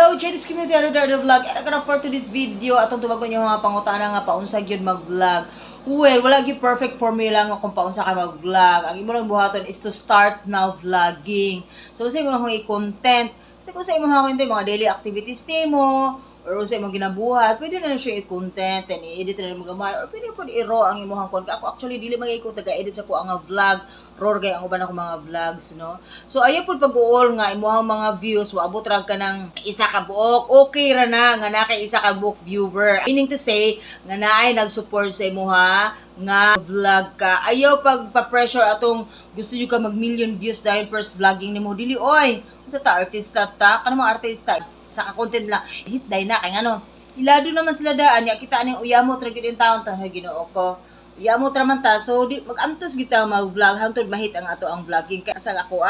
Hello, Jadis Community, another vlog. And again, for today's video, atong tumagon yung mga pangutana nga paunsag yun mag-vlog. Well, wala gyud perfect formula nga kung paunsa ka mag-vlog. Ang imo lang buhaton is to start now vlogging. So, sa imo lang i-content. Kasi kung sa imo lang mga daily activities nimo, or sa imong ginabuhat, pwede na siya i-content and i-edit na mo gamay, or pwede po i-raw ang imong content. Ako actually dili magay ko taga-edit sa ko ang vlog, raw gay ang uban ako mga vlogs, no. So ayo pud pag-uol nga imong mga views waabot ra ka ng isa ka buok, okay ra na nga na kay isa ka buok viewer. Meaning to say nga naay nag-support sa imuha nga vlog ka. Ayaw pagpa-pressure atong gusto nyo ka mag-million views dahil first vlogging nimo dili oy. Sa ta artista ta, kanang mga artista sa content lang hit dai na kay ngano ilado naman sila daan ya kita aning uyamo tra gyud in taon ta Ginoo ko uyamo tra man ta so di magantos kita mag-vlog hangtod mahit ang ato ang vlogging kay sa ako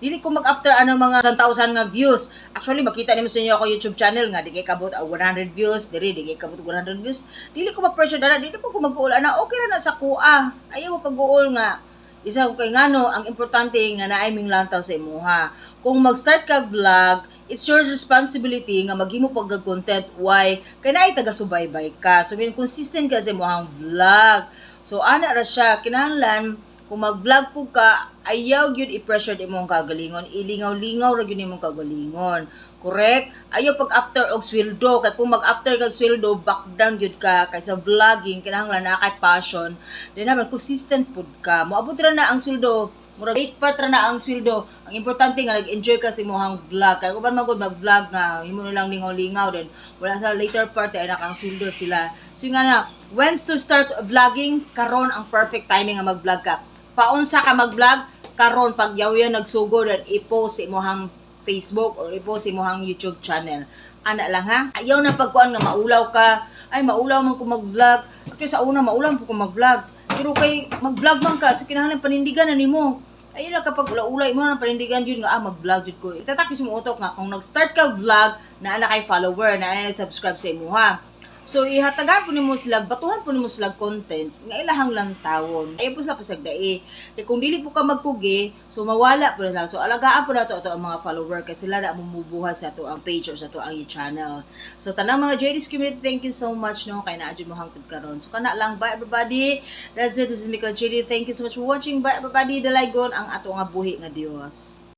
dili ko mag-after anong mga 1,000 nga views. Actually, makita nimo sa inyo ako YouTube channel nga, di kay kabot 100 views, di kay kabot 100 views. Dili ko ma-pressure dala, dili po ko mag-uul na okay ra na sa kuha. Ayaw mo pag-uul nga. Isa ko kay ngano, ang importante nga naay ming lantaw sa imuha. Kung mag-start ka vlog, it's your responsibility nga maghimo pag-content. Why? Kay naay taga-subaybay ka. So, consistent ka sa imuhang vlog. So, ana ra siya. Kinahanglan, kung mag-vlog po ka, ayaw gyud i-pressure di mong kagalingon, ilingaw-lingaw ra gyud nimong kagalingon. Correct? Ayaw pag after og sweldo, kay kung mag-after kag sweldo, back down gyud ka kaysa vlogging kinahanglan na kay passion. Di naman consistent pud ka. Moabot ra na ang sweldo, murag 8 part ra na ang sweldo. Ang importante nga nag-enjoy ka sa imong vlog. Kay uban man gud mag-vlog nga himo lang lingaw-lingaw din. Wala sa later part ay nakang sweldo sila. So nga na, when to start vlogging, karon ang perfect timing nga mag-vlog ka. Paunsa ka mag-vlog karon pag yaw-yaw nagsugod at i-post sa imong Facebook or i-post sa imong YouTube channel. Ana lang ha. Ayaw na pagkuan nga maulaw ka. Ay maulaw man ko mag-vlog. Actually sa una maulaw man ko mag-vlog. Pero kay mag-vlog man ka so kinahanglan panindigan na nimo. Ayun na kapag ula-ulay mo na panindigan yun nga mag-vlog jud ko. Itatakis mo utok nga kung nag-start ka vlog na ana kay follower na ana subscribe sa imuha. So, ihatagan po nimo sila, batuhan po nimo sila content, nga ilahang lantawon. Ayaw po sila pasagdai. Kaya kung dili po ka magkugi, so mawala po na. So, alagaan po na ito ang mga follower kasi sila na mumubuhay sa ito ang page or sa ito ang channel. So, tanang mga JD's community, thank you so much, no? Kaya naadyo mo hangtod karon. So, kana lang, bye everybody. That's it, this is Mika JD. Thank you so much for watching. Bye everybody. Dalaygon ang ato nga buhi nga Dios.